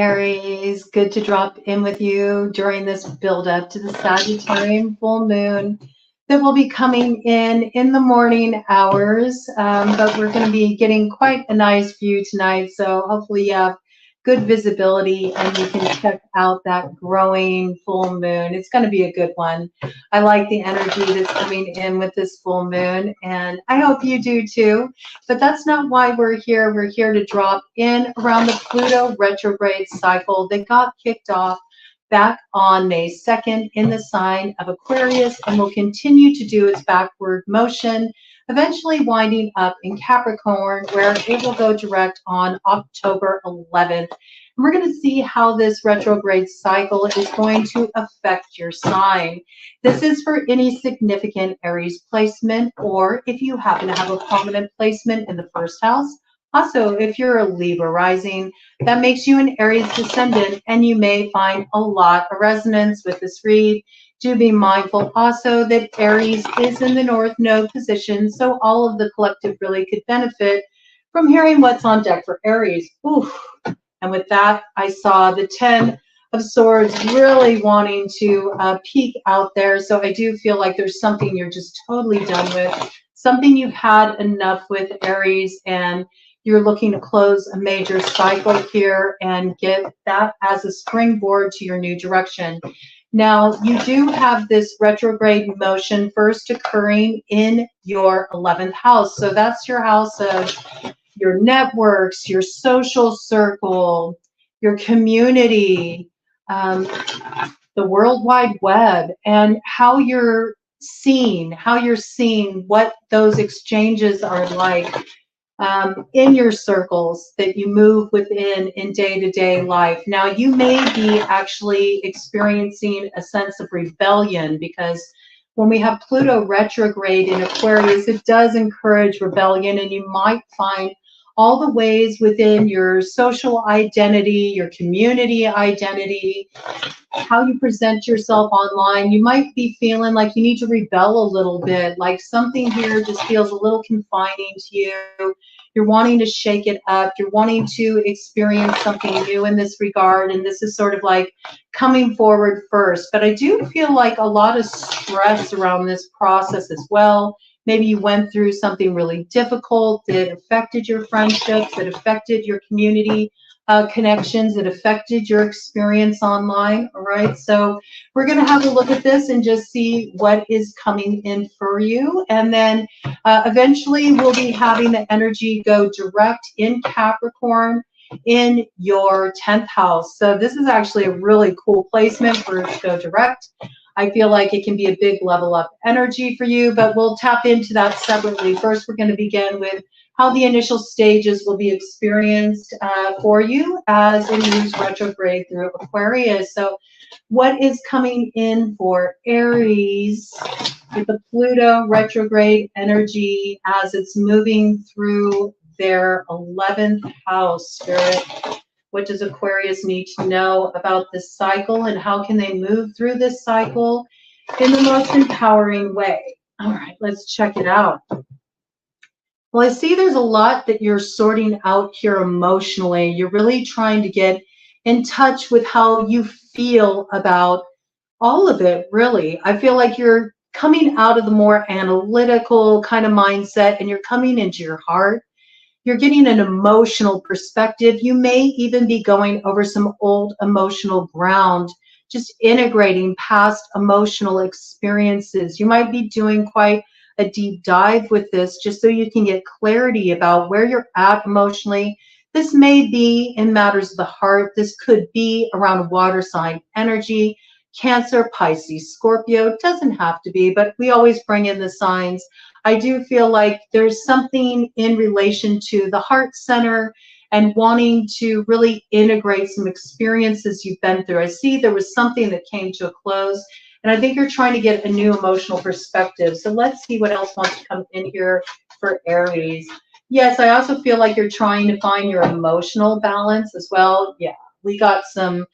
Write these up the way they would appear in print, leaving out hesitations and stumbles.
Aries, good to drop in with you during this build up to the Sagittarian full moon that will be coming in the morning hours, but we're going to be getting quite a nice view tonight, so hopefully you have good visibility and you can check out that growing full moon. It's going to be a good one. I like the energy that's coming in with this full moon, and I hope you do too. But that's not why we're here. We're here to drop in around the Pluto retrograde cycle that got kicked off back on May 2nd in the sign of Aquarius and will continue to do its backward motion, eventually winding up in Capricorn, where it will go direct on October 11th. And we're going to see how this retrograde cycle is going to affect your sign. This is for any significant Aries placement, or if you happen to have a prominent placement in the first house. Also, if you're a Libra rising, that makes you an Aries descendant, and you may find a lot of resonance with this read. Do be mindful also that Aries is in the North Node position, so all of the collective really could benefit from hearing what's on deck for Aries. Oof. And with that, I saw the 10 of Swords really wanting to peek out there. So I do feel like there's something you're just totally done with, something you've had enough with, Aries, and you're looking to close a major cycle here and get that as a springboard to your new direction. Now, you do have this retrograde motion first occurring in your 11th house. So that's your house of your networks, your social circle, your community, the World Wide Web, and how you're seeing what those exchanges are like in your circles that you move within in day-to-day life. Now, you may be actually experiencing a sense of rebellion, because when we have Pluto retrograde in Aquarius, it does encourage rebellion, and you might find all the ways within your social identity, your community identity, how you present yourself online. You might be feeling like you need to rebel a little bit, like something here just feels a little confining to you. You're wanting to shake it up. You're wanting to experience something new in this regard, and this is sort of like coming forward first. But I do feel like a lot of stress around this process as well. Maybe you went through something really difficult that affected your friendships, that affected your community connections, that affected your experience online. All right, so we're going to have a look at this and just see what is coming in for you. And then eventually we'll be having the energy go direct in Capricorn in your 10th house. So this is actually a really cool placement for it to go direct. I feel like it can be a big level up energy for you, but we'll tap into that separately. First, we're going to begin with how the initial stages will be experienced for you as it moves retrograde through Aquarius. So what is coming in for Aries with the Pluto retrograde energy as it's moving through their 11th house, Spirit? What does Aquarius need to know about this cycle, and how can they move through this cycle in the most empowering way? All right, let's check it out. Well, I see there's a lot that you're sorting out here emotionally. You're really trying to get in touch with how you feel about all of it, really. I feel like you're coming out of the more analytical kind of mindset, and you're coming into your heart. You're getting an emotional perspective. You may even be going over some old emotional ground, just integrating past emotional experiences. You might be doing quite a deep dive with this just so you can get clarity about where you're at emotionally. This may be in matters of the heart. This could be around water sign energy, Cancer, Pisces, Scorpio. It doesn't have to be, but we always bring in the signs. I do feel like there's something in relation to the heart center and wanting to really integrate some experiences you've been through. I see there was something that came to a close, and I think you're trying to get a new emotional perspective. So let's see what else wants to come in here for Aries. Yes, I also feel like you're trying to find your emotional balance as well. Yeah, we got some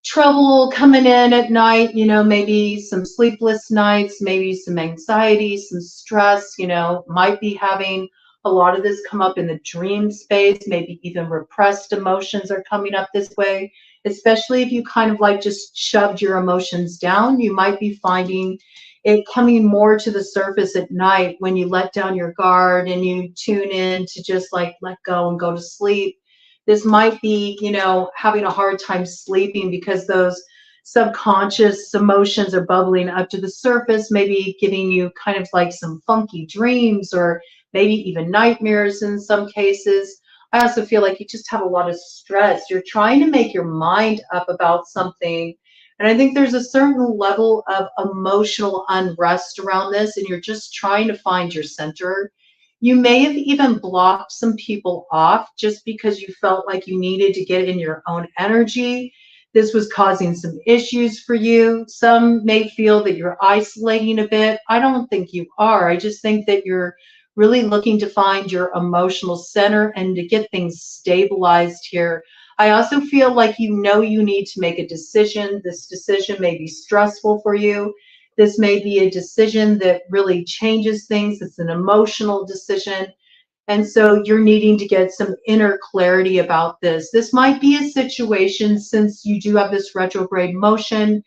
trouble coming in at night, you know, maybe some sleepless nights, maybe some anxiety, some stress, you know, might be having a lot of this come up in the dream space, maybe even repressed emotions are coming up this way, especially if you kind of like just shoved your emotions down. You might be finding it coming more to the surface at night when you let down your guard and you tune in to just like let go and go to sleep. This might be, you know, having a hard time sleeping because those subconscious emotions are bubbling up to the surface, maybe giving you kind of like some funky dreams or maybe even nightmares in some cases. I also feel like you just have a lot of stress. You're trying to make your mind up about something. And I think there's a certain level of emotional unrest around this, and you're just trying to find your center. You may have even blocked some people off just because you felt like you needed to get in your own energy. This was causing some issues for you. Some may feel that you're isolating a bit. I don't think you are. I just think that you're really looking to find your emotional center and to get things stabilized here. I also feel like you know you need to make a decision. This decision may be stressful for you. This may be a decision that really changes things. It's an emotional decision. And so you're needing to get some inner clarity about this. This might be a situation, since you do have this retrograde motion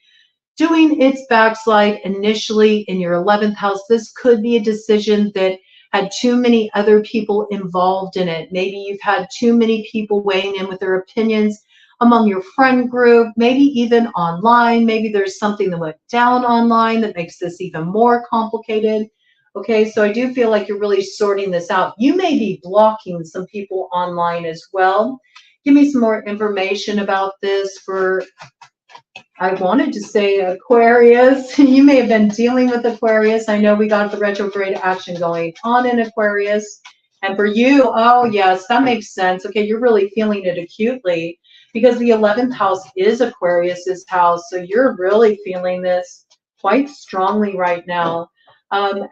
doing its backslide initially in your 11th house. This could be a decision that had too many other people involved in it. Maybe you've had too many people weighing in with their opinions among your friend group, maybe even online. Maybe there's something that went down online that makes this even more complicated. Okay, so I do feel like you're really sorting this out. You may be blocking some people online as well. Give me some more information about this for, I wanted to say Aquarius. You may have been dealing with Aquarius. I know we got the retrograde action going on in Aquarius. And for you, oh yes, that makes sense. Okay, you're really feeling it acutely because the 11th house is Aquarius's house. So you're really feeling this quite strongly right now.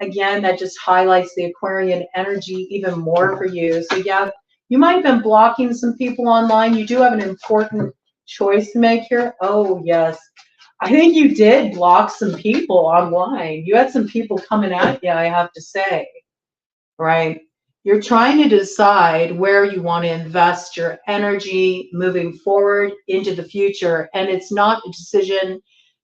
Again, that just highlights the Aquarian energy even more for you. So yeah, you might have been blocking some people online. You do have an important choice to make here. Oh yes, I think you did block some people online. You had some people coming at you, I have to say, right? You're trying to decide where you want to invest your energy moving forward into the future, and it's not a decision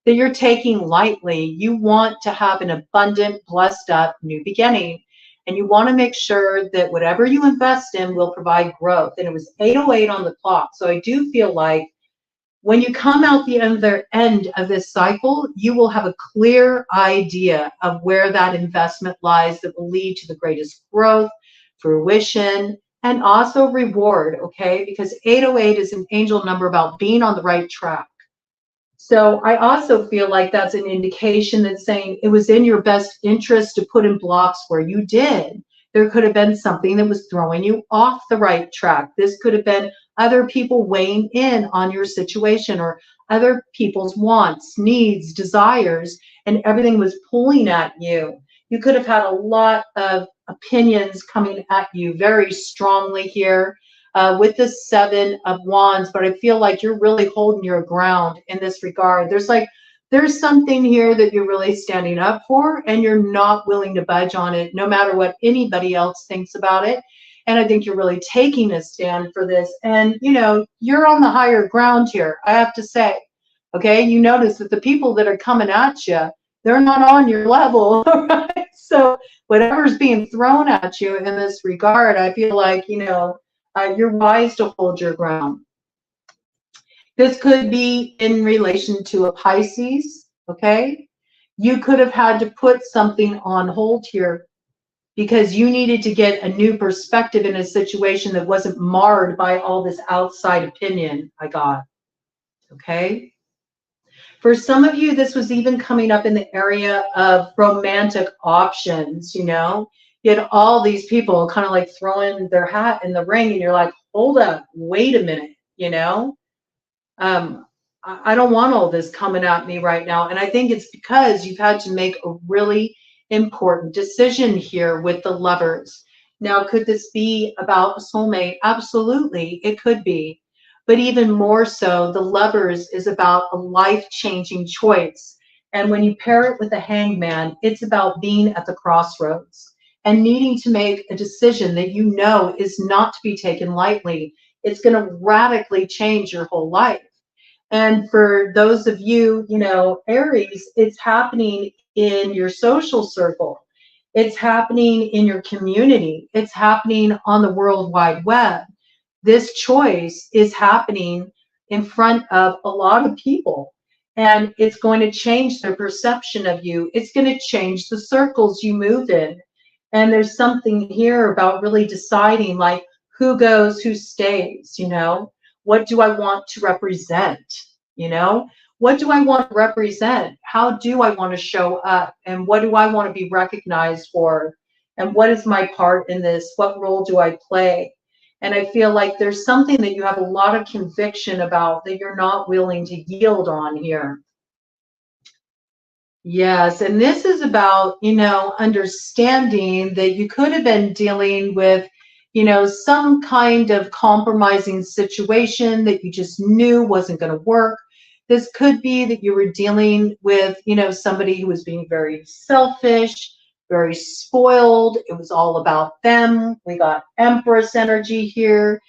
that you're taking lightly. You want to have an abundant, blessed up new beginning, and you want to make sure that whatever you invest in will provide growth. And it was 8:08 on the clock, so I do feel like when you come out the other end of this cycle, you will have a clear idea of where that investment lies that will lead to the greatest growth, fruition, and also reward, okay? Because 808 is an angel number about being on the right track. So I also feel like that's an indication that's saying it was in your best interest to put in blocks where you did. There could have been something that was throwing you off the right track. This could have been other people weighing in on your situation or other people's wants, needs, desires, and everything was pulling at you. You could have had a lot of opinions coming at you very strongly here with the 7 of Wands, but I feel like you're really holding your ground in this regard. There's something here that you're really standing up for, and you're not willing to budge on it, no matter what anybody else thinks about it. And I think you're really taking a stand for this. And, you know, you're on the higher ground here, I have to say. Okay, you notice that the people that are coming at you, they're not on your level, right? So whatever's being thrown at you in this regard, I feel like, you know, you're wise to hold your ground. This could be in relation to a Pisces, okay? You could have had to put something on hold here because you needed to get a new perspective in a situation that wasn't marred by all this outside opinion I got, okay? For some of you, this was even coming up in the area of romantic options, you know? You had all these people kind of like throwing their hat in the ring, and you're like, hold up, wait a minute, you know? I don't want all this coming at me right now. And I think it's because you've had to make a really important decision here with the Lovers. Now, could this be about a soulmate? Absolutely, it could be. But even more so, the Lovers is about a life-changing choice. And when you pair it with the Hangman, it's about being at the crossroads. and needing to make a decision that you know is not to be taken lightly. It's going to radically change your whole life. And for those of you, you know, Aries, it's happening in your social circle. It's happening in your community. It's happening on the World Wide Web. This choice is happening in front of a lot of people. And it's going to change their perception of you. It's going to change the circles you move in. And there's something here about really deciding, like, who goes, who stays, you know? What do I want to represent? You know, what do I want to represent? How do I want to show up? And what do I want to be recognized for? And what is my part in this? What role do I play? And I feel like there's something that you have a lot of conviction about that you're not willing to yield on here. Yes, and this is about, you know, understanding that you could have been dealing with, you know, some kind of compromising situation that you just knew wasn't going to work. This could be that you were dealing with, you know, somebody who was being very selfish, very spoiled. It was all about them. We got Empress energy here.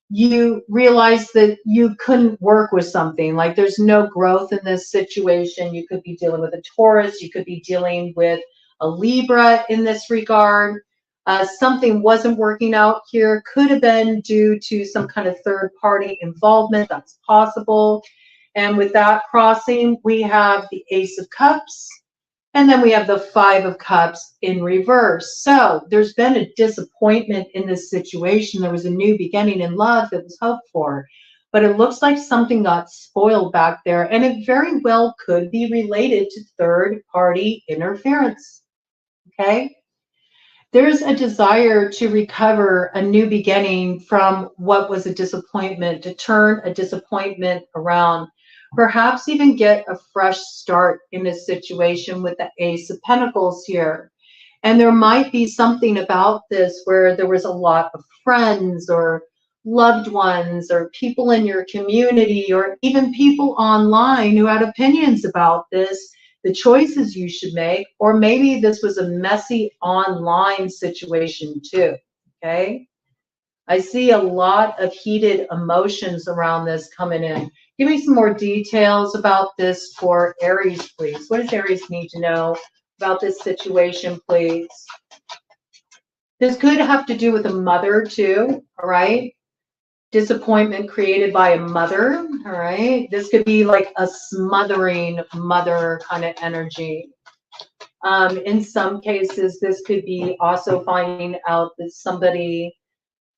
You realize that you couldn't work with something, like there's no growth in this situation. You could be dealing with a Taurus, you could be dealing with a Libra in this regard. Something wasn't working out here, could have been due to some kind of third party involvement. That's possible. And with that crossing, we have the Ace of Cups, and then we have the Five of Cups in reverse. So there's been a disappointment in this situation. There was a new beginning in love that was hoped for, but it looks like something got spoiled back there, and it very well could be related to third party interference. Okay? There's a desire to recover a new beginning from what was a disappointment, to turn a disappointment around. Perhaps even get a fresh start in this situation with the Ace of Pentacles here. And there might be something about this where there was a lot of friends or loved ones or people in your community or even people online who had opinions about this, the choices you should make, or maybe this was a messy online situation too, okay? I see a lot of heated emotions around this coming in. Give me some more details about this for Aries, please. What does Aries need to know about this situation, please? This could have to do with a mother too, all right? Disappointment created by a mother, all right? This could be like a smothering mother kind of energy. In some cases, this could be also finding out that somebody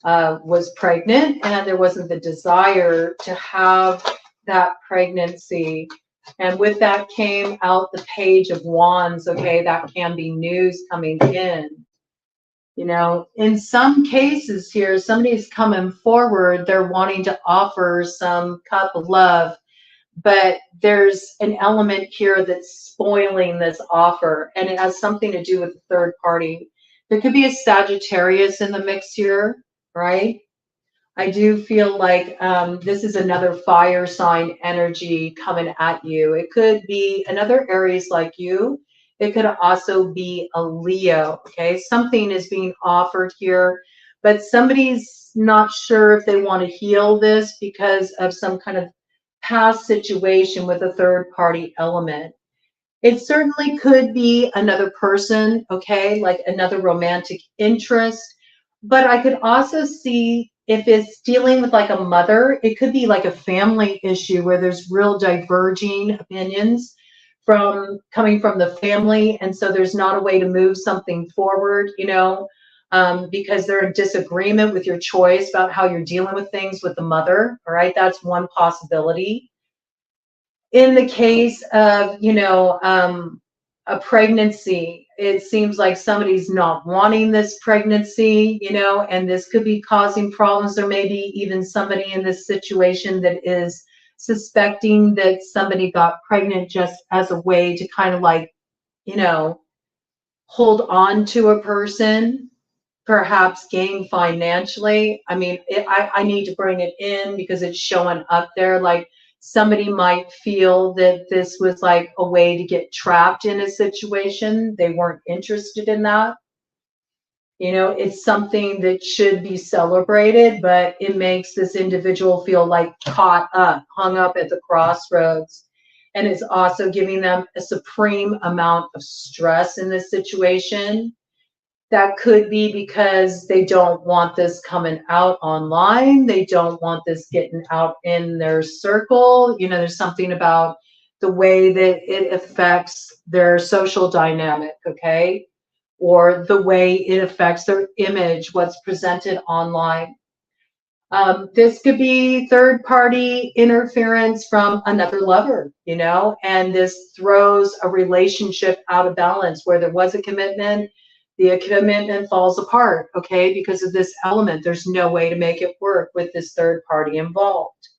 was pregnant and there wasn't the desire to have that pregnancy. And with that came out the Page of Wands, okay? That can be news coming in. You know, in some cases here, somebody's coming forward, they're wanting to offer some cup of love, but there's an element here that's spoiling this offer, and it has something to do with the third party. There could be a Sagittarius in the mix here, right? I do feel like this is another fire sign energy coming at you. It could be another Aries like you. It could also be a Leo, okay? Something is being offered here, but somebody's not sure if they want to heal this because of some kind of past situation with a third party element. It certainly could be another person, okay, like another romantic interest, but I could also see if it's dealing with like a mother, it could be like a family issue where there's real diverging opinions from coming from the family, and so there's not a way to move something forward, you know, because they're in disagreement with your choice about how you're dealing with things with the mother, all right? That's one possibility. In the case of, you know, a pregnancy, it seems like somebody's not wanting this pregnancy, you know, and this could be causing problems. There may be even somebody in this situation that is suspecting that somebody got pregnant just as a way to kind of like, you know, hold on to a person, perhaps gain financially. I mean, I need to bring it in because it's showing up there. Like somebody might feel that this was like a way to get trapped in a situation. They weren't interested in that. You know, it's something that should be celebrated, but it makes this individual feel like caught up, hung up at the crossroads. And it's also giving them a supreme amount of stress in this situation. That could be because they don't want this coming out online. They don't want this getting out in their circle. You know, there's something about the way that it affects their social dynamic, okay? Or the way it affects their image, what's presented online. This could be third party interference from another lover, you know, and this throws a relationship out of balance where there was a commitment. The commitment falls apart, okay, because of this element. There's no way to make it work with this third party involved.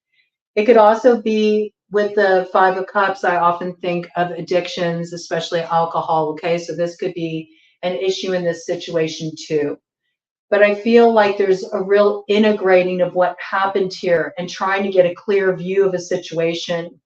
It could also be with the Five of Cups. I often think of addictions, especially alcohol, okay, so this could be an issue in this situation too. But I feel like there's a real integrating of what happened here and trying to get a clear view of a situation.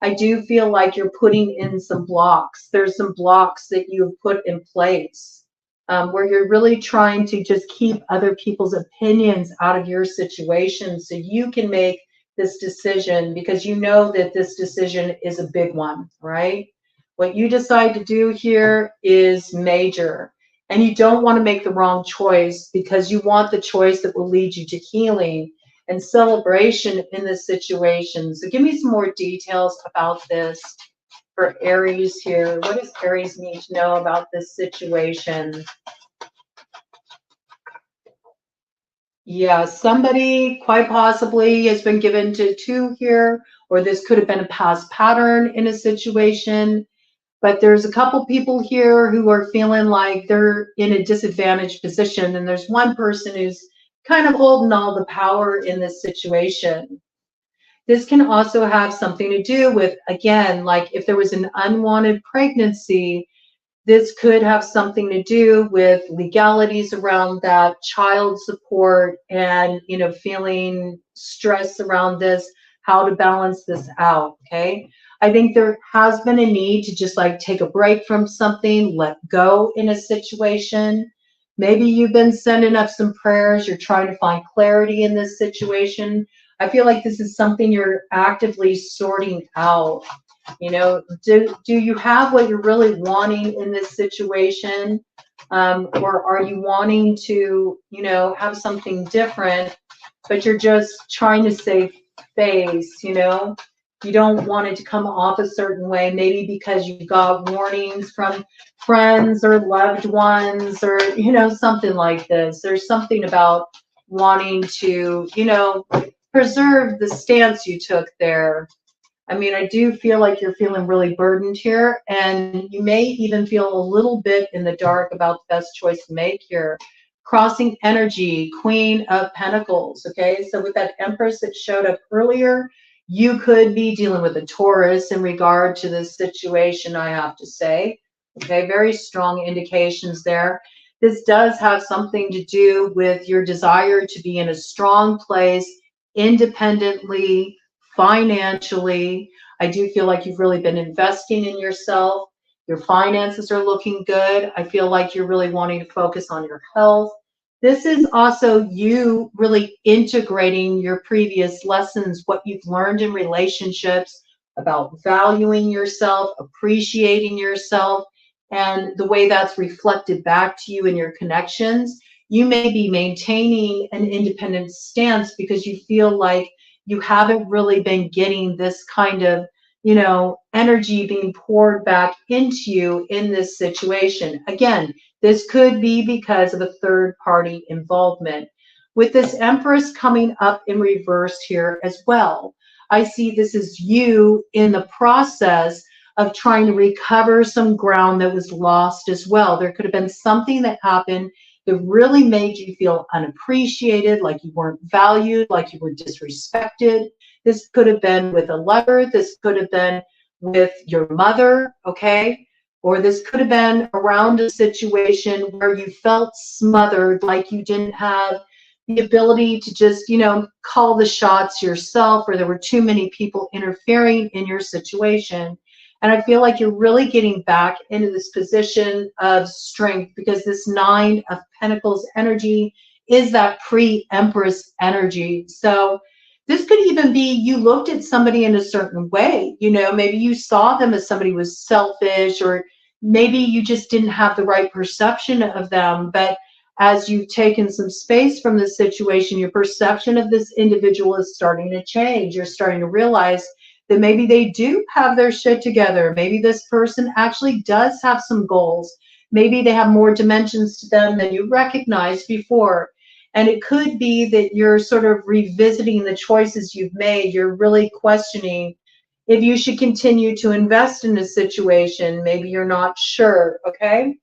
I do feel like you're putting in some blocks. There's some blocks that you've put in place where you're really trying to just keep other people's opinions out of your situation so you can make this decision, because you know that this decision is a big one, right? What you decide to do here is major. And you don't want to make the wrong choice, because you want the choice that will lead you to healing and celebration in this situation. So give me some more details about this for Aries here. What does Aries need to know about this situation? Yeah, somebody quite possibly has been given to two here, or this could have been a past pattern in a situation. But there's a couple people here who are feeling like they're in a disadvantaged position, and there's one person who's kind of holding all the power in this situation. This can also have something to do with, again, like if there was an unwanted pregnancy, this could have something to do with legalities around that, child support, and, you know, feeling stress around this, how to balance this out, okay? I think there has been a need to just like take a break from something, let go in a situation. Maybe you've been sending up some prayers, you're trying to find clarity in this situation. I feel like this is something you're actively sorting out. You know, do you have what you're really wanting in this situation? Or are you wanting to, you know, have something different, but you're just trying to save face, you know? You don't want it to come off a certain way, maybe because you got warnings from friends or loved ones or, you know, something like this. There's something about wanting to, you know, preserve the stance you took there. I mean, I do feel like you're feeling really burdened here, and you may even feel a little bit in the dark about the best choice to make here. Crossing energy, Queen of Pentacles, okay? So with that Empress that showed up earlier, you could be dealing with a Taurus in regard to this situation, I have to say. Okay, very strong indications there. This does have something to do with your desire to be in a strong place, independently, financially. I do feel like you've really been investing in yourself. Your finances are looking good. I feel like you're really wanting to focus on your health. This is also you really integrating your previous lessons, what you've learned in relationships about valuing yourself, appreciating yourself, and the way that's reflected back to you in your connections. You may be maintaining an independent stance because you feel like you haven't really been getting this kind of, you know, energy being poured back into you in this situation. Again, this could be because of a third party involvement. With this Empress coming up in reverse here as well, I see this as you in the process of trying to recover some ground that was lost as well. There could have been something that happened that really made you feel unappreciated, like you weren't valued, like you were disrespected. This could have been with a lover. This could have been with your mother, okay? Or this could have been around a situation where you felt smothered, like you didn't have the ability to just, you know, call the shots yourself, or there were too many people interfering in your situation. And I feel like you're really getting back into this position of strength, because this Nine of Pentacles energy is that pre-Empress energy. So this could even be you looked at somebody in a certain way. You know, maybe you saw them as somebody who was selfish, or maybe you just didn't have the right perception of them. But as you've taken some space from this situation, your perception of this individual is starting to change. You're starting to realize that maybe they do have their shit together. Maybe this person actually does have some goals. Maybe they have more dimensions to them than you recognized before. And it could be that you're sort of revisiting the choices you've made. You're really questioning if you should continue to invest in a situation. Maybe you're not sure, okay?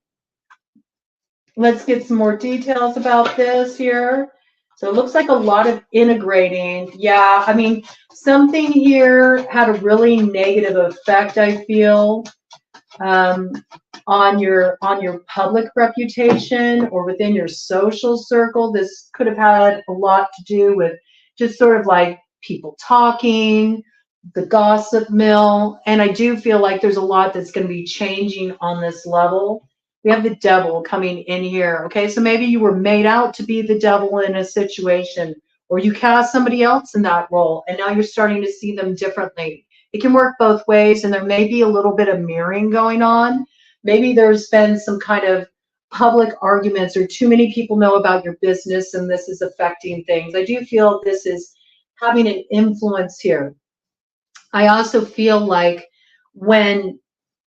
Let's get some more details about this here. So it looks like a lot of integrating. Yeah, I mean, something here had a really negative effect, I feel, on your public reputation or within your social circle. This could have had a lot to do with just sort of like people talking, the gossip mill. And I do feel like there's a lot that's going to be changing on this level. We have the devil coming in here. Okay, so maybe you were made out to be the devil in a situation, or you cast somebody else in that role, and now you're starting to see them differently. It can work both ways, and there may be a little bit of mirroring going on. Maybe there's been some kind of public arguments, or too many people know about your business, and this is affecting things. I do feel this is having an influence here. I also feel like when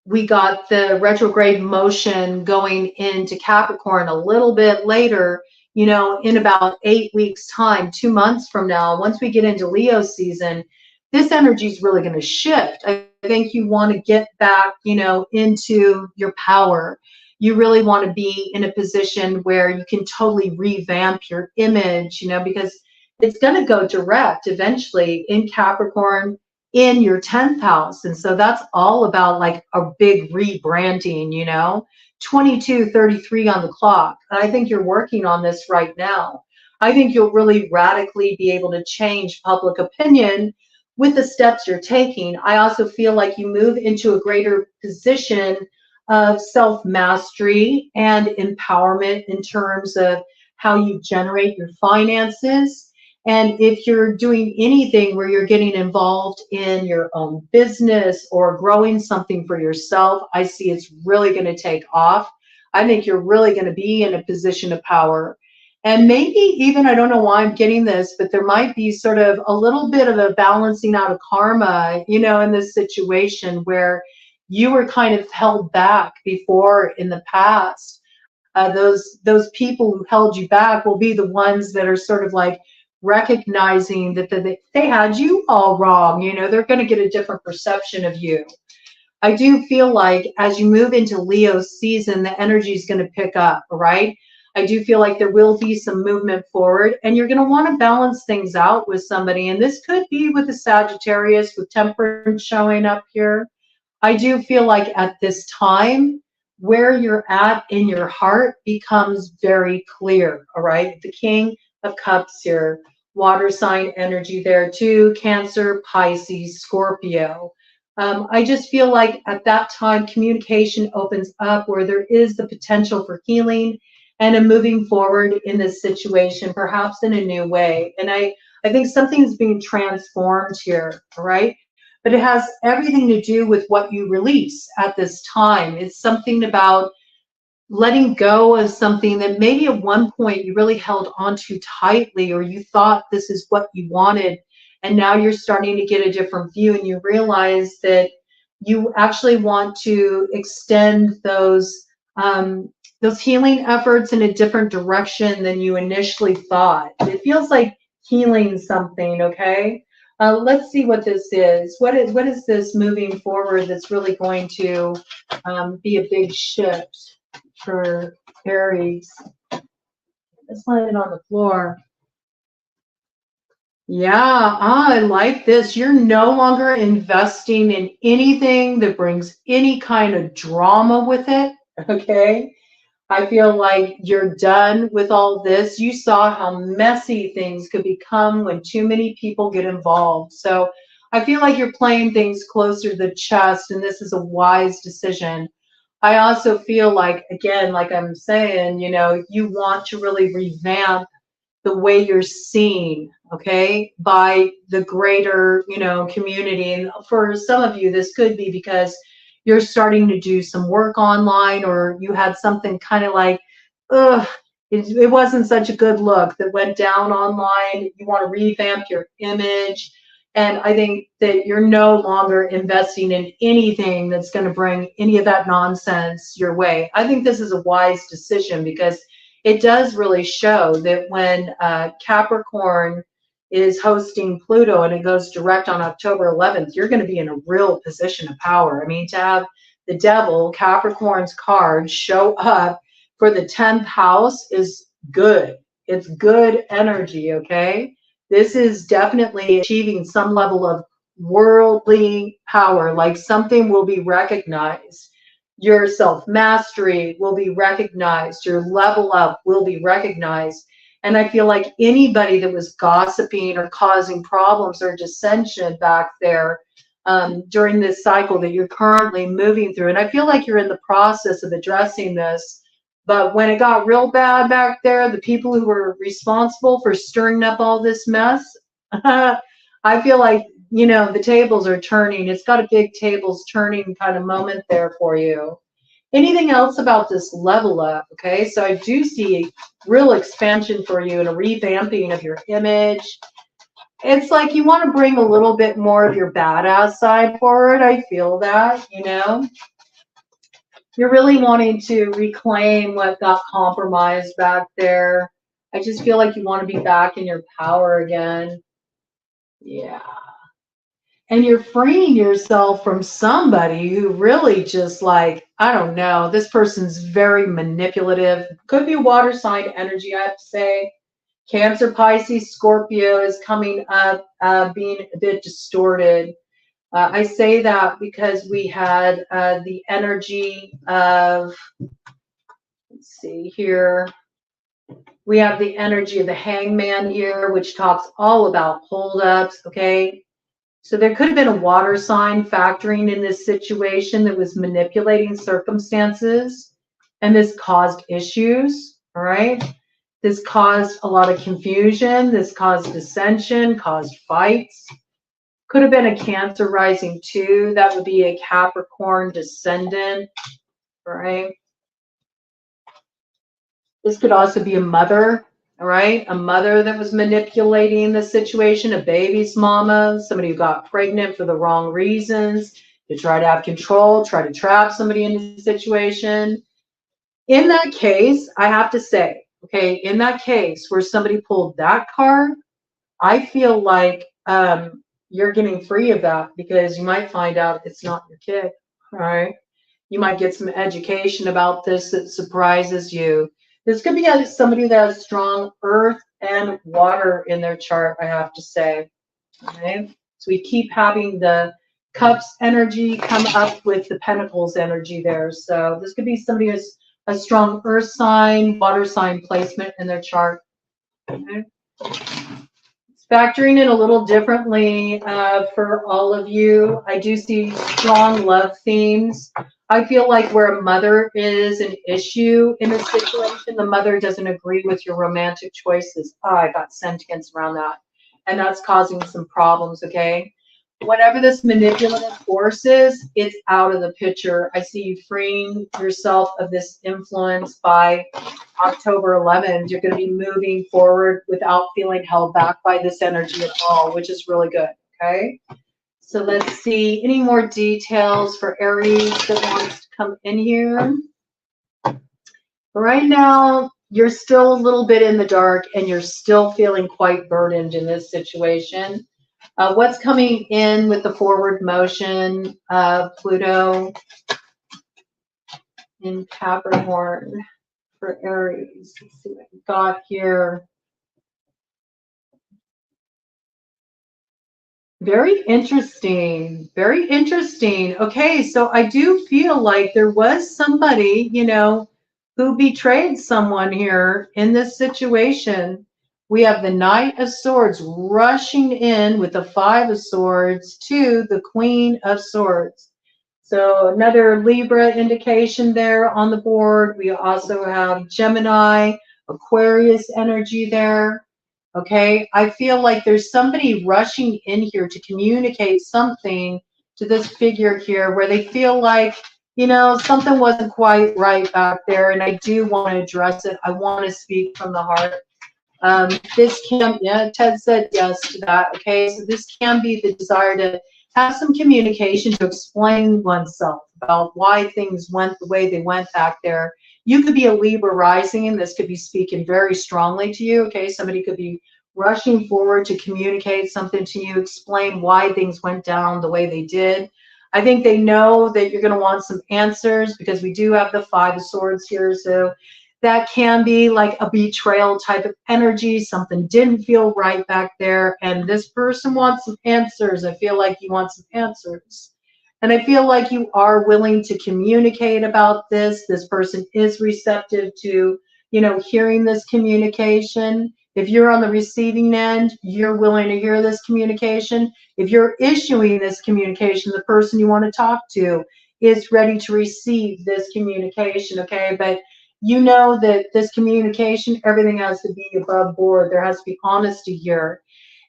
we got the retrograde motion going into Capricorn a little bit later, you know, in about 8 weeks time, 2 months from now, once we get into Leo season, this energy is really going to shift. I think you want to get back, you know, into your power. You really want to be in a position where you can totally revamp your image, you know, because it's going to go direct eventually in Capricorn, in your 10th house. And so that's all about like a big rebranding, you know, 22:33 on the clock. And I think you're working on this right now. I think you'll really radically be able to change public opinion with the steps you're taking. I also feel like you move into a greater position of self-mastery and empowerment in terms of how you generate your finances. And if you're doing anything where you're getting involved in your own business or growing something for yourself, I see it's really going to take off. I think you're really going to be in a position of power. And maybe even, I don't know why I'm getting this, but there might be sort of a little bit of a balancing out of karma, you know, in this situation where you were kind of held back before in the past. Those people who held you back will be the ones that are sort of like recognizing that they had you all wrong. You know, they're going to get a different perception of you. I do feel like as you move into Leo season, the energy is going to pick up, right? I do feel like there will be some movement forward, and you're going to want to balance things out with somebody. And this could be with a Sagittarius with Temperance showing up here. I do feel like at this time, where you're at in your heart becomes very clear, all right? The King of Cups here, water sign energy there too, Cancer, Pisces, Scorpio. I just feel like at that time, communication opens up where there is the potential for healing and a moving forward in this situation, perhaps in a new way. And I think something's being transformed here, all right? But it has everything to do with what you release at this time. It's something about letting go of something that maybe at one point you really held on to tightly, or you thought this is what you wanted, and now you're starting to get a different view, and you realize that you actually want to extend those healing efforts in a different direction than you initially thought. It feels like healing something, okay? Let's see what this is. What is this moving forward that's really going to be a big shift for Aries? Let's let it on the floor. Yeah, I like this. You're no longer investing in anything that brings any kind of drama with it, okay? I feel like you're done with all this. You saw how messy things could become when too many people get involved. So I feel like you're playing things closer to the chest, and this is a wise decision. I also feel like, again, like I'm saying, you know, you want to really revamp the way you're seen, okay, by the greater, you know, community. And for some of you, this could be because you're starting to do some work online, or you had something kind of like, ugh, it wasn't such a good look that went down online. You want to revamp your image. And I think that you're no longer investing in anything that's going to bring any of that nonsense your way. I think this is a wise decision, because it does really show that when Capricorn is hosting Pluto and it goes direct on October 11th, you're going to be in a real position of power. I mean, to have the devil, Capricorn's card, show up for the 10th house is good. It's good energy, okay? This is definitely achieving some level of worldly power, like something will be recognized. Your self-mastery will be recognized. Your level up will be recognized. And I feel like anybody that was gossiping or causing problems or dissension back there during this cycle that you're currently moving through, and I feel like you're in the process of addressing this, but when it got real bad back there, the people who were responsible for stirring up all this mess, I feel like, you know, the tables are turning. It's got a big tables turning kind of moment there for you. Anything else about this level up? Okay, so I do see real expansion for you and a revamping of your image. It's like you want to bring a little bit more of your badass side forward. I feel that, you know. You're really wanting to reclaim what got compromised back there. I just feel like you want to be back in your power again. Yeah. And you're freeing yourself from somebody who really just, like, I don't know, this person's very manipulative. Could be water sign energy, I have to say. Cancer, Pisces, Scorpio is coming up, being a bit distorted. I say that because we had the energy of, let's see here, we have the energy of the hangman here, which talks all about holdups, okay? So there could have been a water sign factoring in this situation that was manipulating circumstances, and this caused issues, all right? This caused a lot of confusion. This caused dissension, caused fights. Could have been a Cancer rising too. That would be a Capricorn descendant, right? This could also be a mother, all right? A mother that was manipulating the situation, a baby's mama, somebody who got pregnant for the wrong reasons, to try to have control, try to trap somebody in the situation. In that case, I have to say, okay, in that case where somebody pulled that card, I feel like you're getting free of that, because you might find out it's not your kid, all right? You might get some education about this that surprises you. This could be somebody that has strong earth and water in their chart, I have to say, okay? So we keep having the cups energy come up with the pentacles energy there. So this could be somebody who has a strong earth sign, water sign placement in their chart, okay? Factoring in a little differently for all of you. I do see strong love themes. I feel like where a mother is an issue in a situation, the mother doesn't agree with your romantic choices. Oh, I got sentiments around that. And that's causing some problems, okay? Whatever this manipulative force is, it's out of the picture. I see you freeing yourself of this influence by October 11th. You're going to be moving forward without feeling held back by this energy at all, which is really good, okay? So let's see any more details for Aries that wants to come in here. Right now, you're still a little bit in the dark, and you're still feeling quite burdened in this situation. What's coming in with the forward motion of Pluto in Capricorn for Aries? Let's see what we got here. Very interesting. Very interesting. Okay, so I do feel like there was somebody, you know, who betrayed someone here in this situation. we have the Knight of Swords rushing in with the Five of Swords to the Queen of Swords. So another Libra indication there on the board. We also have Gemini, Aquarius energy there. Okay, I feel like there's somebody rushing in here to communicate something to this figure here where they feel like, you know, something wasn't quite right back there, and I do want to address it. I want to speak from the heart. This can, yeah, Ted said yes to that. Okay, so this can be the desire to have some communication to explain oneself about why things went the way they went back there. You could be a Libra rising, and this could be speaking very strongly to you. Okay, somebody could be rushing forward to communicate something to you, explain why things went down the way they did. I think they know that you're going to want some answers because we do have the Five of Swords here. So that can be like a betrayal type of energy. Something didn't feel right back there, and this person wants some answers. I feel like you want some answers. And I feel like you are willing to communicate about this. This person is receptive to, you know, hearing this communication. If you're on the receiving end, you're willing to hear this communication. If you're issuing this communication, the person you want to talk to is ready to receive this communication, okay? But you know that this communication, everything has to be above board. There has to be honesty here.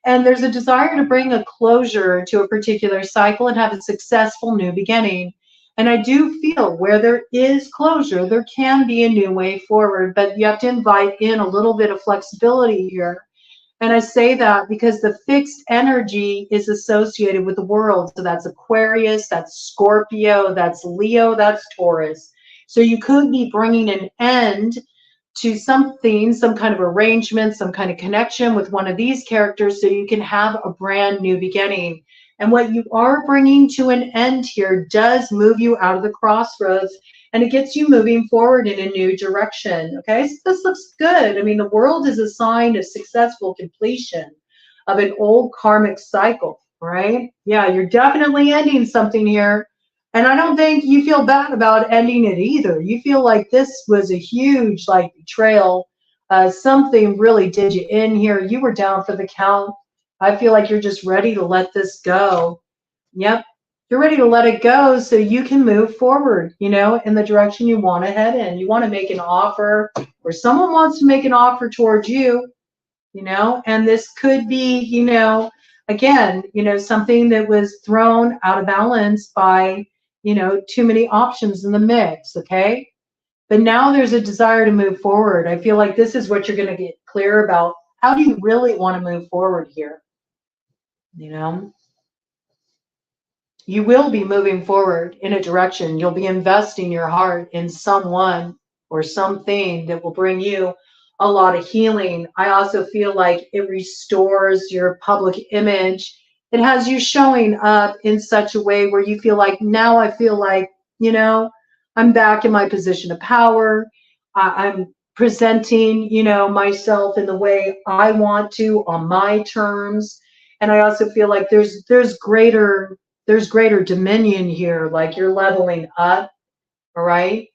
And there's a desire to bring a closure to a particular cycle and have a successful new beginning. And I do feel where there is closure, there can be a new way forward, but you have to invite in a little bit of flexibility here. And I say that because the fixed energy is associated with the world. So that's Aquarius, that's Scorpio, that's Leo, that's Taurus. So you could be bringing an end to something, some kind of arrangement, some kind of connection with one of these characters so you can have a brand new beginning. And what you are bringing to an end here does move you out of the crossroads, and it gets you moving forward in a new direction. Okay, so this looks good. I mean, the world is a sign of successful completion of an old karmic cycle, right? Yeah, you're definitely ending something here. And I don't think you feel bad about ending it either. You feel like this was a huge, like, betrayal. Something really did you in here. You were down for the count. I feel like you're just ready to let this go. Yep. You're ready to let it go so you can move forward, you know, in the direction you want to head in. You want to make an offer, or someone wants to make an offer towards you, you know, and this could be, you know, again, you know, something that was thrown out of balance by, you know, too many options in the mix, okay? But now there's a desire to move forward. I feel like this is what you're going to get clear about. How do you really want to move forward here? You know? You will be moving forward in a direction. You'll be investing your heart in someone or something that will bring you a lot of healing. I also feel like it restores your public image. It has you showing up in such a way where you feel like, now I feel like, you know, I'm back in my position of power. I'm presenting, you know, myself in the way I want to on my terms. And I also feel like there's greater dominion here. Like you're leveling up, all right?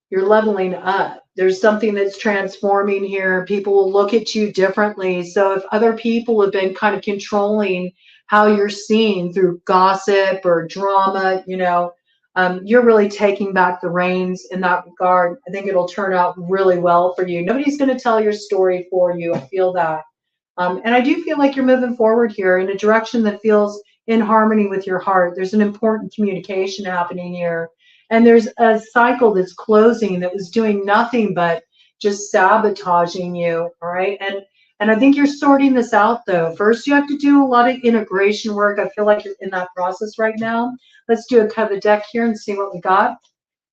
You're leveling up. There's something that's transforming here. People will look at you differently. So if other people have been kind of controlling how you're seen through gossip or drama, you know, you're really taking back the reins in that regard. I think it'll turn out really well for you. Nobody's going to tell your story for you. I feel that. And I do feel like you're moving forward here in a direction that feels in harmony with your heart. There's an important communication happening here. And there's a cycle that's closing that was doing nothing but just sabotaging you, all right? And I think you're sorting this out, though. First, you have to do a lot of integration work. I feel like you're in that process right now. Let's do a cut of the deck here and see what we got.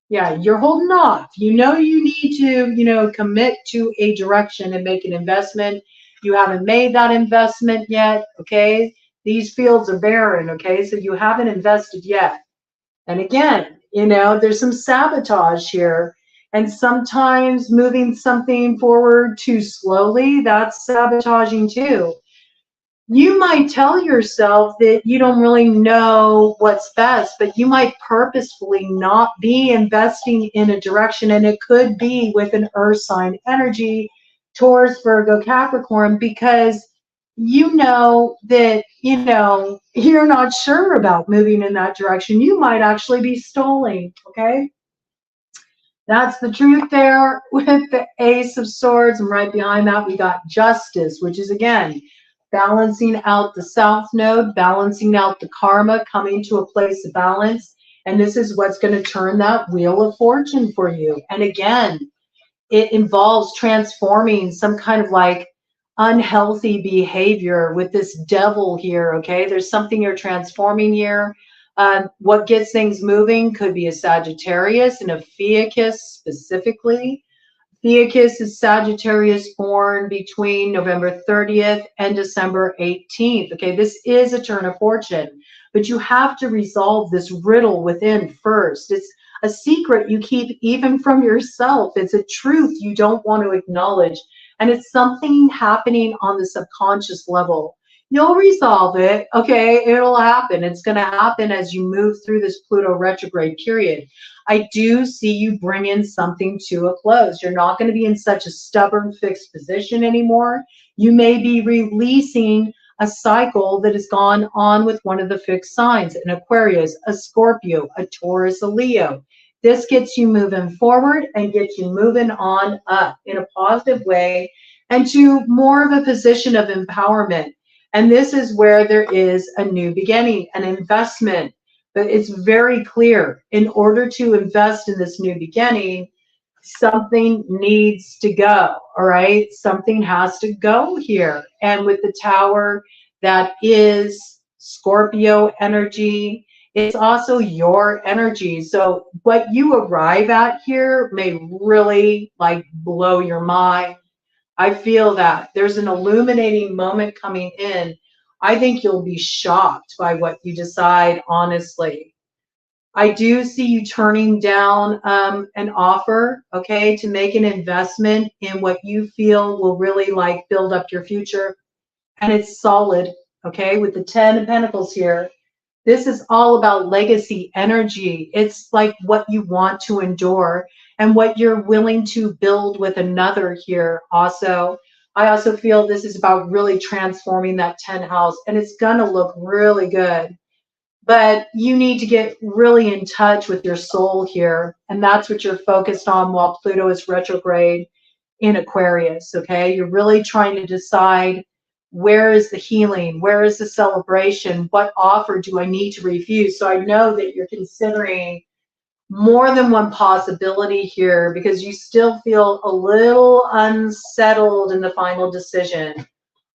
Yeah, you're holding off. You know you need to, you know, commit to a direction and make an investment. You haven't made that investment yet, okay? These fields are barren, okay? So you haven't invested yet. And again, you know, there's some sabotage here. And sometimes moving something forward too slowly, that's sabotaging too. You might tell yourself that you don't really know what's best, but you might purposefully not be investing in a direction. And it could be with an earth sign energy Taurus, Virgo, Capricorn, because you know that, you know, you're not sure about moving in that direction. You might actually be stalling, okay? That's the truth there with the Ace of Swords. And right behind that, we got Justice, which is, again, balancing out the South Node, balancing out the karma, coming to a place of balance. And this is what's going to turn that wheel of fortune for you. And again, it involves transforming some kind of like unhealthy behavior with this devil here, okay? There's something you're transforming here. What gets things moving could be a Sagittarius and a Fiacus specifically. Fiacus is Sagittarius born between November 30th and December 18th. Okay, this is a turn of fortune, but you have to resolve this riddle within first. It's a secret you keep even from yourself. It's a truth you don't want to acknowledge. And it's something happening on the subconscious level. You'll resolve it, okay? It'll happen. It's going to happen as you move through this Pluto retrograde period. I do see you bringing something to a close. You're not going to be in such a stubborn, fixed position anymore. You may be releasing a cycle that has gone on with one of the fixed signs, an Aquarius, a Scorpio, a Taurus, a Leo. This gets you moving forward and gets you moving on up in a positive way and to more of a position of empowerment. And this is where there is a new beginning, an investment. But it's very clear, in order to invest in this new beginning, something needs to go, all right? Something has to go here. And with the Tower, that is Scorpio energy. It's also your energy. So what you arrive at here may really like blow your mind. I feel that there's an illuminating moment coming in. I think you'll be shocked by what you decide, honestly. I do see you turning down an offer, okay, to make an investment in what you feel will really like build up your future. And it's solid, okay, with the 10 of Pentacles here. This is all about legacy energy. It's like what you want to endure and what you're willing to build with another here also. I also feel this is about really transforming that 10 house, and it's going to look really good. But you need to get really in touch with your soul here, and that's what you're focused on while Pluto is retrograde in Aquarius, okay? You're really trying to decide, where is the healing? Where is the celebration? What offer do I need to refuse? So I know that you're considering more than one possibility here because you still feel a little unsettled in the final decision.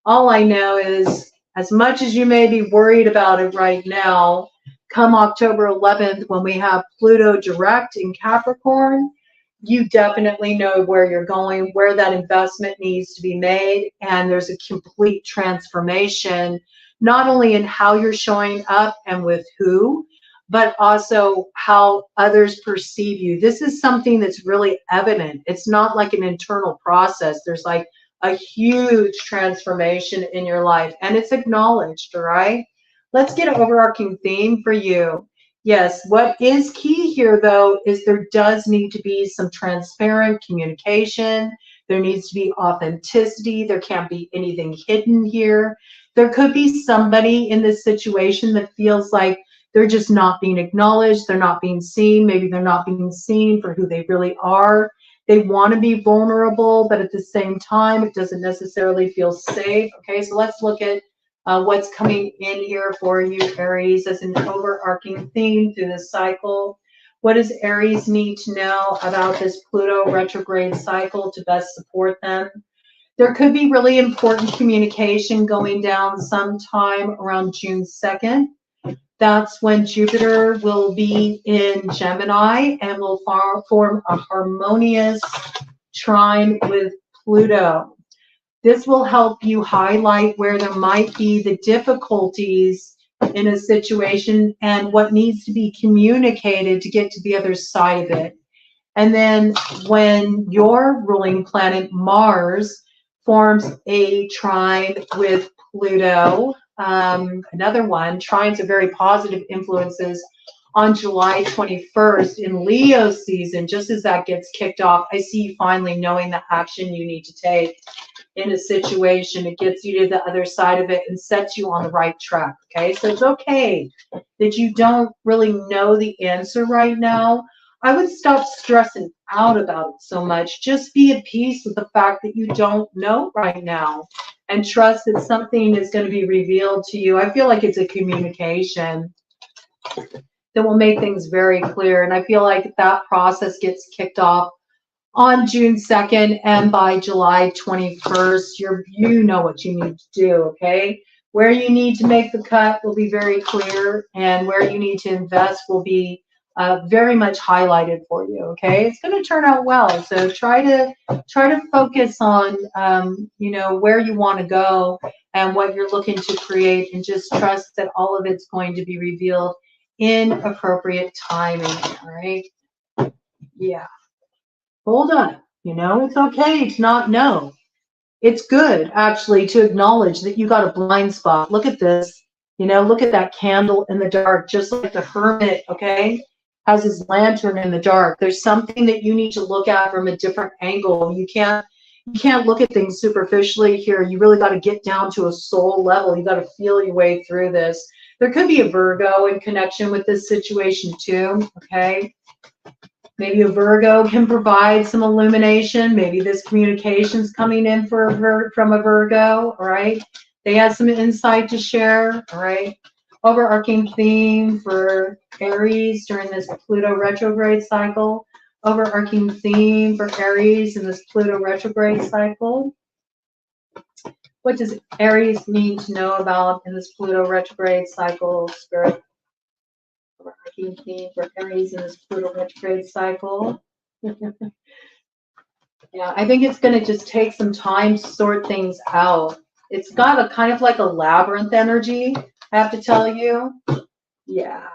All I know is, as much as you may be worried about it right now, come October 11th, when we have Pluto direct in Capricorn, you definitely know where you're going, where that investment needs to be made, and there's a complete transformation, not only in how you're showing up and with who, but also how others perceive you. This is something that's really evident. It's not like an internal process. There's like a huge transformation in your life, and it's acknowledged, all right? Let's get an overarching theme for you. Yes, what is key here, though, is there does need to be some transparent communication. There needs to be authenticity. There can't be anything hidden here. There could be somebody in this situation that feels like they're just not being acknowledged. They're not being seen. Maybe they're not being seen for who they really are. They want to be vulnerable, but at the same time, it doesn't necessarily feel safe. Okay, so let's look at what's coming in here for you, Aries, as an overarching theme through this cycle. What does Aries need to know about this Pluto retrograde cycle to best support them? There could be really important communication going down sometime around June 2nd. That's when Jupiter will be in Gemini and will form a harmonious trine with Pluto. This will help you highlight where there might be the difficulties in a situation and what needs to be communicated to get to the other side of it. And then when your ruling planet Mars forms a trine with Pluto, another one, trines are very positive influences on July 21st in Leo season, just as that gets kicked off, I see you finally knowing the action you need to take in a situation. It gets you to the other side of it and sets you on the right track, okay? So it's okay that you don't really know the answer right now. I would stop stressing out about it so much. Just be at peace with the fact that you don't know right now and trust that something is going to be revealed to you. I feel like it's a communication that will make things very clear. And I feel like that process gets kicked off on June 2nd, and by July 21st, you know what you need to do, okay? Where you need to make the cut will be very clear, and where you need to invest will be very much highlighted for you, okay? It's going to turn out well, so try to focus on you know, where you want to go and what you're looking to create, and just trust that all of it's going to be revealed in appropriate timing, all right? Yeah. Hold on, you know, it's okay to not know. It's good, actually, to acknowledge that you got a blind spot. Look at this, you know, look at that candle in the dark, just like the hermit, okay, has his lantern in the dark. There's something that you need to look at from a different angle. You can't look at things superficially here. You really got to get down to a soul level. You got to feel your way through this. There could be a Virgo in connection with this situation too, okay? Maybe a Virgo can provide some illumination. Maybe this communication's coming in from a Virgo, all right? They have some insight to share, all right? Overarching theme for Aries during this Pluto retrograde cycle. Overarching theme for Aries in this Pluto retrograde cycle. What does Aries need to know about in this Pluto retrograde cycle, Spirit? Overarching theme for Aries in this Pluto retrograde cycle. Yeah, I think it's going to just take some time to sort things out. It's got a kind of like a labyrinth energy, I have to tell you. Yeah.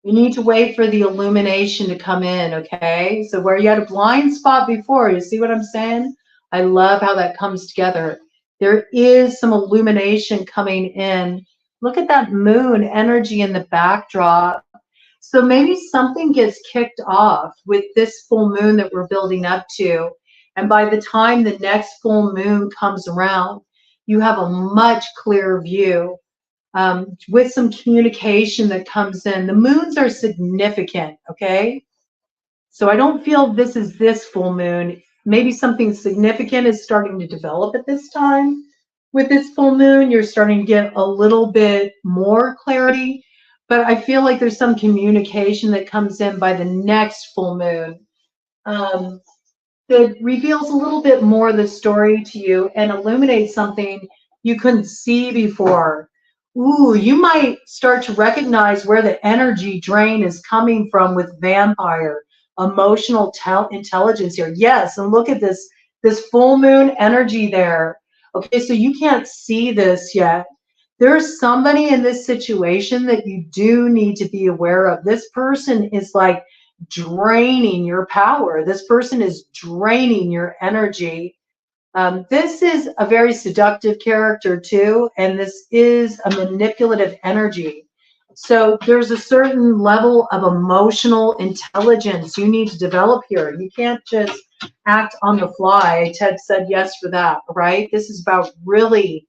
You need to wait for the illumination to come in, okay? So where you had a blind spot before, you see what I'm saying? I love how that comes together. There is some illumination coming in. Look at that moon energy in the backdrop. So maybe something gets kicked off with this full moon that we're building up to. And by the time the next full moon comes around, you have a much clearer view with some communication that comes in. The moons are significant, okay? So I don't feel this is this full moon. Maybe something significant is starting to develop at this time. With this full moon, you're starting to get a little bit more clarity, but I feel like there's some communication that comes in by the next full moon that reveals a little bit more of the story to you and illuminates something you couldn't see before. Ooh, you might start to recognize where the energy drain is coming from with vampire, emotional intelligence here. Yes, and look at this full moon energy there. Okay, so you can't see this yet. There's somebody in this situation that you do need to be aware of. This person is like draining your power. This person is draining your energy. This is a very seductive character too, and this is a manipulative energy. So there's a certain level of emotional intelligence you need to develop here. You can't just act on the fly. Ted said yes for that, right? This is about really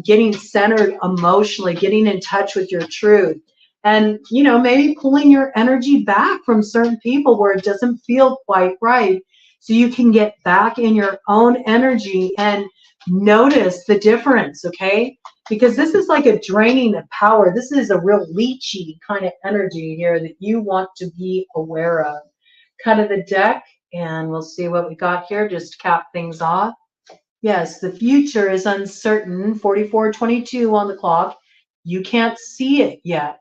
getting centered emotionally, getting in touch with your truth. And, you know, maybe pulling your energy back from certain people where it doesn't feel quite right, so you can get back in your own energy and notice the difference, okay? Because this is like a draining of power. This is a real leechy kind of energy here that you want to be aware of. Cut of the deck, and we'll see what we got here just to cap things off. Yes, the future is uncertain. 44:22 on the clock. You can't see it yet.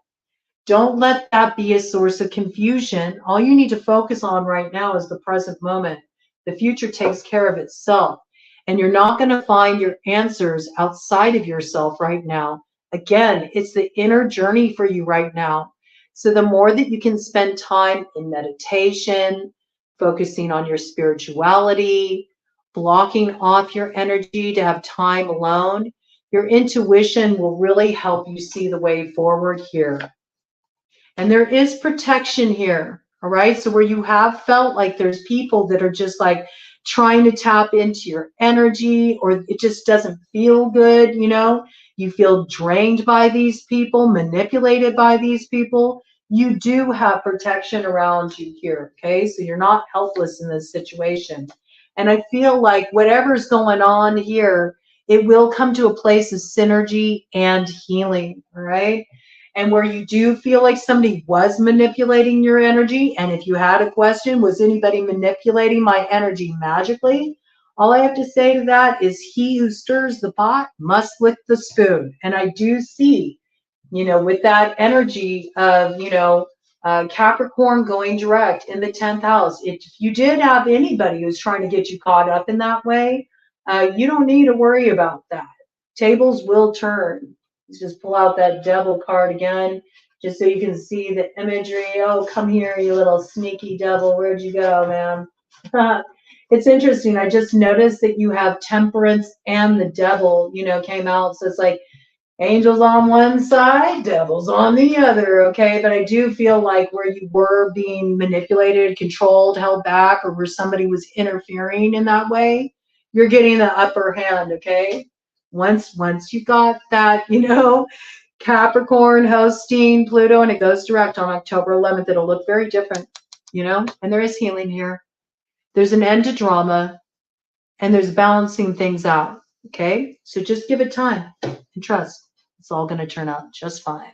Don't let that be a source of confusion. All you need to focus on right now is the present moment. The future takes care of itself, and you're not going to find your answers outside of yourself right now. Again, it's the inner journey for you right now. So the more that you can spend time in meditation, focusing on your spirituality, blocking off your energy to have time alone, your intuition will really help you see the way forward here. And there is protection here. All right. So where you have felt like there's people that are just like trying to tap into your energy, or it just doesn't feel good, you know, you feel drained by these people, manipulated by these people, you do have protection around you here. Okay. So you're not helpless in this situation. And I feel like whatever's going on here, it will come to a place of synergy and healing. All right. And where you do feel like somebody was manipulating your energy, and if you had a question, was anybody manipulating my energy magically? All I have to say to that is he who stirs the pot must lick the spoon. And I do see, you know, with that energy of, you know, Capricorn going direct in the 10th house, if you did have anybody who's trying to get you caught up in that way, you don't need to worry about that. Tables will turn. Let's just pull out that devil card again, just so you can see the imagery. Oh, come here, you little sneaky devil. Where'd you go, man? It's interesting. I just noticed that you have temperance and the devil, you know, came out. So it's like angels on one side, devils on the other, okay? But I do feel like where you were being manipulated, controlled, held back, or where somebody was interfering in that way, you're getting the upper hand, okay? Once you got that, you know, Capricorn hosting Pluto, and it goes direct on October 11th, it'll look very different, you know? And there is healing here. There's an end to drama, and there's balancing things out, okay? So just give it time and trust. It's all going to turn out just fine.